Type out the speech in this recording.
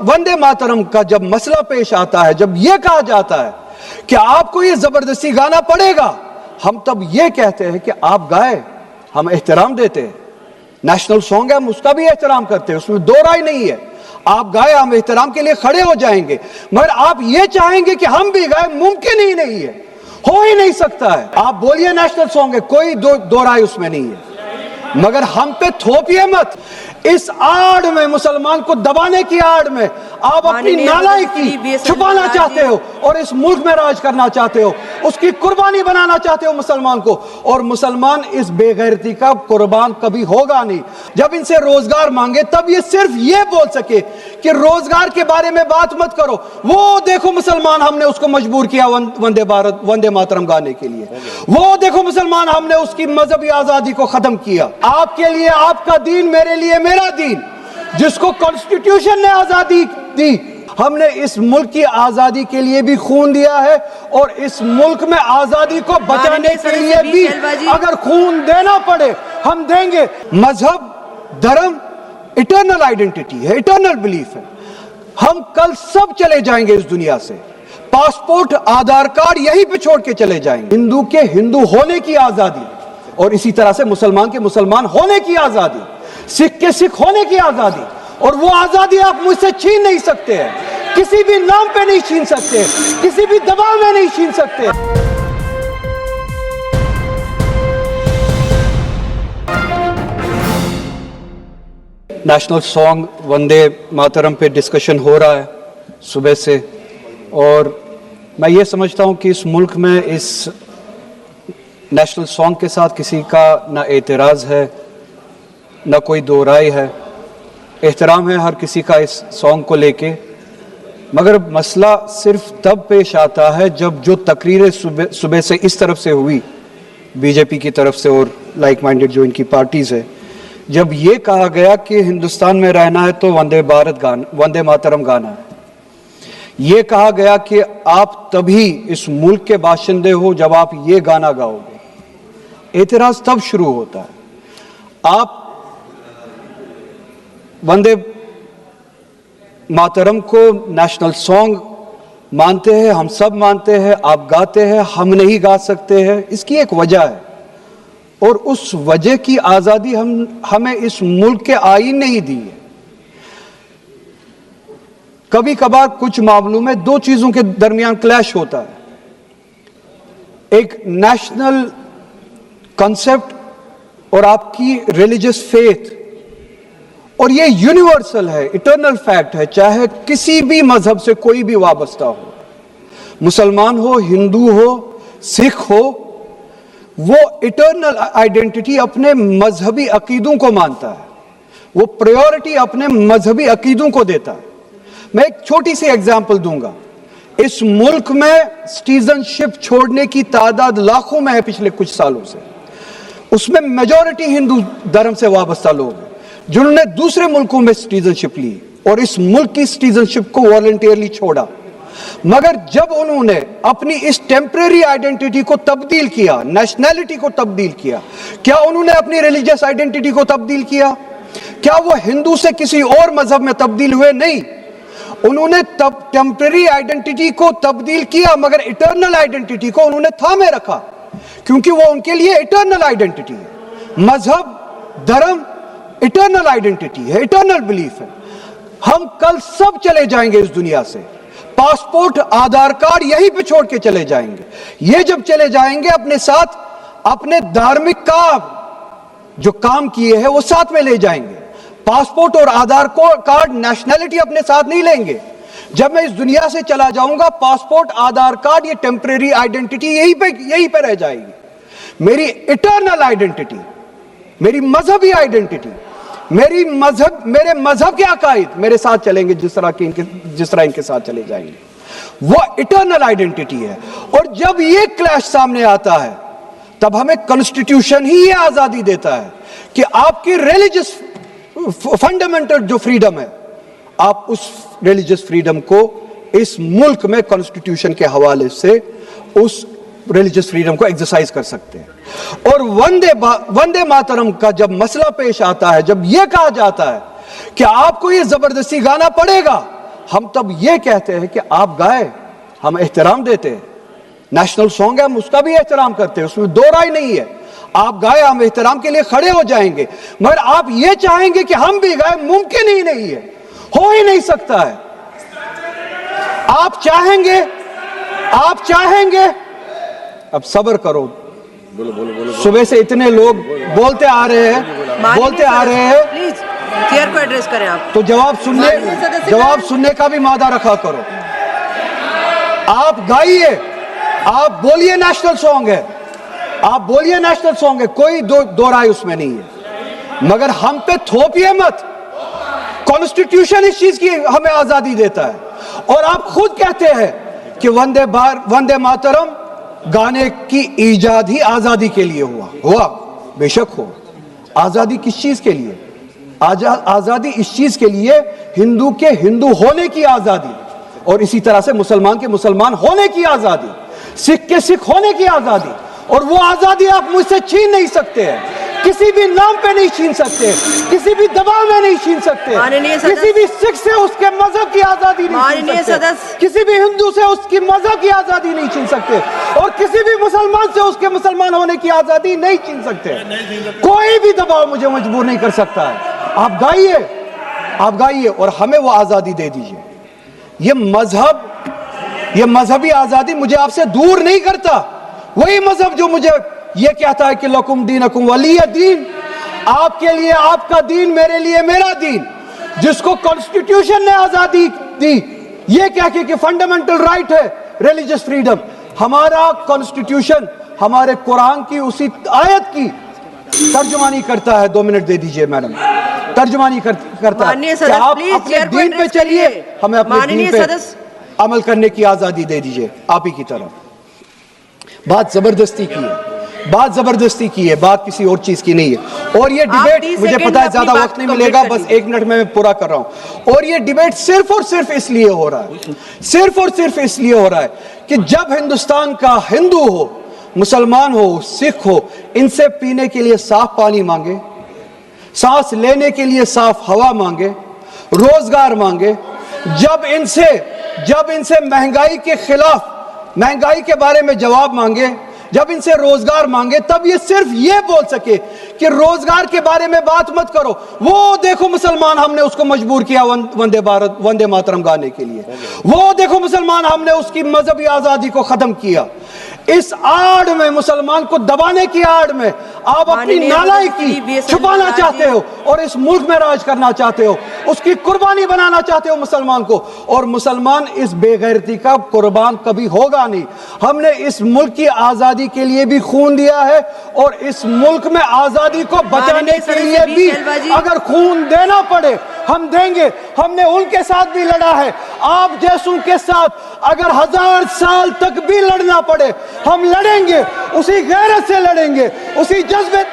वंदे मातरम का जब मसला पेश आता है, जब यह कहा जाता है कि आपको ये जबरदस्ती गाना पड़ेगा, हम तब ये कहते हैं कि आप गाए, हम एहतराम देते हैं। नेशनल सॉन्ग है, हम उसका भी एहतराम करते हैं, उसमें दो राय नहीं है। आप गाए, हम एहतराम के लिए खड़े हो जाएंगे, मगर आप ये चाहेंगे कि हम भी गाए, मुमकिन ही नहीं है, हो ही नहीं सकता है। आप बोलिए नेशनल सॉन्ग है, कोई दो राय उसमें नहीं है, मगर हम पे थोपिए मत। इस आड़ में, मुसलमान को दबाने की आड़ में आप अपनी नालायकी छुपाना चाहते हो और इस मुल्क में राज करना चाहते हो, उसकी कुर्बानी बनाना चाहते हो मुसलमान को, और मुसलमान इस बेगैरती का कुर्बान कभी होगा नहीं। जब इनसे रोजगार मांगे तब ये सिर्फ ये बोल सके कि रोजगार के बारे में बात मत करो। वो देखो मुसलमान, हमने उसको मजबूर किया वंदे मातरम गाने के लिए। वो देखो मुसलमान, हमने उसकी मजहबी आजादी को खत्म किया। आपके लिए आपका दीन, मेरे लिए मेरा दीन, जिसको कॉन्स्टिट्यूशन ने आजादी दी। हमने इस मुल्क की आजादी के लिए भी खून दिया है और इस मुल्क में आजादी को बचाने के लिए भी अगर खून देना पड़े हम देंगे। मजहब, धर्म इटर्नल आइडेंटिटी है, इटर्नल बिलीफ है। हम कल सब चले जाएंगे इस दुनिया से, पासपोर्ट, आधार कार्ड यहीं पे छोड़ के चले जाएंगे। हिंदू के हिंदू होने की आजादी और इसी तरह से मुसलमान के मुसलमान होने की आजादी, सिख के सिख होने की आजादी, और वो आजादी आप मुझसे छीन नहीं सकते हैं, किसी भी नाम पे नहीं छीन सकते, किसी भी दबाव में नहीं छीन सकते। नेशनल सॉन्ग वंदे मातरम पे डिस्कशन हो रहा है सुबह से, और मैं ये समझता हूँ कि इस मुल्क में इस नेशनल सॉन्ग के साथ किसी का ना एतराज़ है, ना कोई दो राय है। एहतराम है हर किसी का इस सॉन्ग को लेके, मगर मसला सिर्फ तब पेश आता है जब जो तकरीरें सुबह से इस तरफ से हुई, बीजेपी की तरफ से और लाइक माइंडेड जो इनकी पार्टीज़ है, जब ये कहा गया कि हिंदुस्तान में रहना है तो वंदे मातरम गाना है। ये कहा गया कि आप तभी इस मुल्क के बाशिंदे हो जब आप ये गाना गाओगे। एतराज़ तब शुरू होता है। आप वंदे मातरम को नेशनल सॉन्ग मानते हैं, हम सब मानते हैं, आप गाते हैं, हम नहीं गा सकते हैं। इसकी एक वजह है, और उस वजह की आज़ादी हमें इस मुल्क के आईन ने ही दी है। कभी कभार कुछ मामलों में दो चीज़ों के दरमियान क्लैश होता है, एक नेशनल कॉन्सेप्ट और आपकी रिलीजियस फेथ, और ये यूनिवर्सल है, इटर्नल फैक्ट है, चाहे किसी भी मजहब से कोई भी वाबस्ता हो, मुसलमान हो, हिंदू हो, सिख हो, वो इटर्नल आइडेंटिटी अपने मजहबी अकीदों को मानता है, वो प्रायोरिटी अपने मजहबी अकीदों को देता है। मैं एक छोटी सी एग्जांपल दूंगा। इस मुल्क में सिटीजनशिप छोड़ने की तादाद लाखों में है पिछले कुछ सालों से, उसमें मेजॉरिटी हिंदू धर्म से वाबस्ता लोग हैं जिन्होंने दूसरे मुल्कों में सिटीजनशिप ली और इस मुल्क की सिटीजनशिप को वॉलंटियरली छोड़ा। मगर जब उन्होंने अपनी इस टेम्परेरी आइडेंटिटी को तब्दील किया, नेशनैलिटी को तब्दील किया, क्या उन्होंने अपनी रिलीजियस आइडेंटिटी को तब्दील किया? क्या वो हिंदू से किसी और मजहब में तब्दील हुए? नहीं, उन्होंने टेम्परेरी आइडेंटिटी को तब्दील किया, मगर इटर्नल आइडेंटिटी को उन्होंने थामे रखा, क्योंकि वो उनके लिए इटर्नल आइडेंटिटी है। मजहब, धर्म इटर्नल आइडेंटिटी है, इटर्नल बिलीफ है। हम कल सब चले जाएंगे इस दुनिया से, पासपोर्ट, आधार कार्ड यहीं पे छोड़ के चले जाएंगे। ये जब चले जाएंगे, अपने साथ अपने धार्मिक जो काम किए हैं वो साथ में ले जाएंगे। पासपोर्ट और आधार कार्ड, नेशनैलिटी अपने साथ नहीं लेंगे। जब मैं इस दुनिया से चला जाऊंगा, पासपोर्ट, आधार कार्ड, ये टेम्परेरी आइडेंटिटी यहीं पे रह जाएगी। मेरी इटर्नल आइडेंटिटी, मेरी मजहबी आइडेंटिटी, मेरे मजहब के अकायद मेरे साथ चलेंगे, जिस तरह इनके साथ चले जाएंगे, वो इटर्नल आइडेंटिटी है। और जब ये क्लैश सामने आता है, तब हमें कॉन्स्टिट्यूशन ही ये आजादी देता है कि आपकी रिलीजियस फंडामेंटल जो फ्रीडम है, आप उस रिलीजियस फ्रीडम को इस मुल्क में कॉन्स्टिट्यूशन के हवाले से उस रिलीजियस फ्रीडम को एक्सरसाइज कर सकते हैं। और वंदे मातरम का जब मसला पेश आता है, जब यह कहा जाता है कि आपको ये जबरदस्ती गाना पड़ेगा, ہم تب یہ کہتے ہیں کہ آپ گائے، ہم احترام دیتے ہیں، نیشنل سانگ ہے ہم اس کا بھی احترام کرتے ہیں، اس میں دو رائے نہیں ہے، آپ گائے ہم احترام کے لیے کھڑے ہو جائیں گے، مگر آپ یہ چاہیں گے کہ ہم بھی گائے، ممکن ہی نہیں ہے، ہو ہی نہیں سکتا ہے۔ آپ چاہیں گے، اب صبر کرو، صبح سے اتنے لوگ بولتے آ رہے ہیں پلیز چیئر کو ایڈریس کریں آپ، تو جواب سننے کا بھی مادہ رکھا کرو۔ آپ گائیے، آپ بولیے نیشنل سانگ ہے، آپ بولیے نیشنل سانگ ہے، کوئی دو رائے اس میں نہیں ہے، مگر ہم پہ تھوپیے مت۔ کانسٹیٹیوشن اس چیز کی ہمیں آزادی دیتا ہے، اور آپ خود کہتے ہیں کہ وندے ماترم گانے کی ایجاد ہی آزادی کے لیے ہوا، بے شک ہو۔ آزادی کس چیز کے لیے؟ آزادی اس چیز کے لیے ہندو کے ہندو ہونے کی آزادی، اور اسی طرح سے مسلمان کے مسلمان ہونے کی آزادی، سکھ کے سکھ ہونے کی آزادی، اور وہ آزادی آپ مجھ سے چھین نہیں سکتے ہیں، کسی بھی نام پہ نہیں چھین سکتے، کسی بھی دباؤ میں نہیں چھین سکتے، کسی بھی سکھ سے اس کے مذہب کی آزادی نہیں چھین سکتے، کسی بھی ہندو سے اس کی مذہب کی آزادی نہیں چھین سکتے، اور کسی بھی مسلمان سے اس کے مسلمان ہونے کی آزادی نہیں چھین سکتے۔ کوئی بھی دباؤ مجھے مجبور نہیں کر سکتا ہے۔ آپ گائیے اور ہمیں وہ آزادی دے دیجئے۔ یہ مذہبی آزادی مجھے آپ سے دور نہیں کرتا، وہی مذہب جو مجھے یہ کہتا ہے کہ لکم دینکم ولی دین، آپ کے لیے آپ کا دین، میرے لیے میرا دین، جس کو کانسٹیٹیوشن نے آزادی دی، یہ کہہ کہ فنڈامنٹل رائٹ ہے ریلیجس فریڈم۔ ہمارا کانسٹیٹیوشن ہمارے قرآن کی اسی آیت کی ترجمانی کرتا ہے۔ 2 منٹ دے دیجئے میڈم، ترجمانی کرتا ہے کہ آپ اپنے دین پہ چلیے، ہمیں اپنے دین پہ عمل کرنے کی آزادی دے دیجئے۔ آپ ہی کی طرف بات زبردستی کی ہے، بات کسی اور چیز کی نہیں ہے۔ اور یہ ڈیبیٹ مجھے پتا ہے زیادہ وقت نہیں ملے گا، بس 1 منٹ میں پورا کر رہا ہوں۔ اور یہ ڈیبیٹ صرف اور صرف اس لیے ہو رہا ہے کہ جب ہندوستان کا ہندو ہو، مسلمان ہو، سکھ ہو، ان سے پینے کے لیے صاف پانی مانگے، سانس لینے کے لیے صاف ہوا مانگے، روزگار مانگے، جب ان سے مہنگائی کے خلاف، مہنگائی کے بارے میں جواب مانگے، جب ان سے روزگار مانگے، تب یہ صرف یہ بول سکے کہ روزگار کے بارے میں بات مت کرو، وہ دیکھو مسلمان ہم نے اس کو مجبور کیا وندے ماترم گانے کے لیے، وہ دیکھو مسلمان ہم نے اس کی مذہبی آزادی کو ختم کیا۔ اس آڑ میں، مسلمان کو دبانے کی آڑ میں آپ اپنی نالائکی چھپانا چاہتے ہو، اور اس ملک میں راج کرنا چاہتے ہو، اس کی قربانی بنانا چاہتے ہو مسلمان کو، اور مسلمان اس بے غیرتی کا قربان کبھی ہوگا نہیں۔ ہم نے اس ملک کی آزادی کے لیے بھی خون دیا ہے، اور اس ملک میں آزادی کو بچانے کے لیے بھی اگر خون دینا پڑے ہم دیں گے۔ ہم نے ان کے ساتھ بھی لڑا ہے، آپ جیسوں کے ساتھ اگر 1000 سال تک بھی لڑنا پڑے ہم لڑیں گے، اسی غیرت سے لڑیں گے، اسی جذبے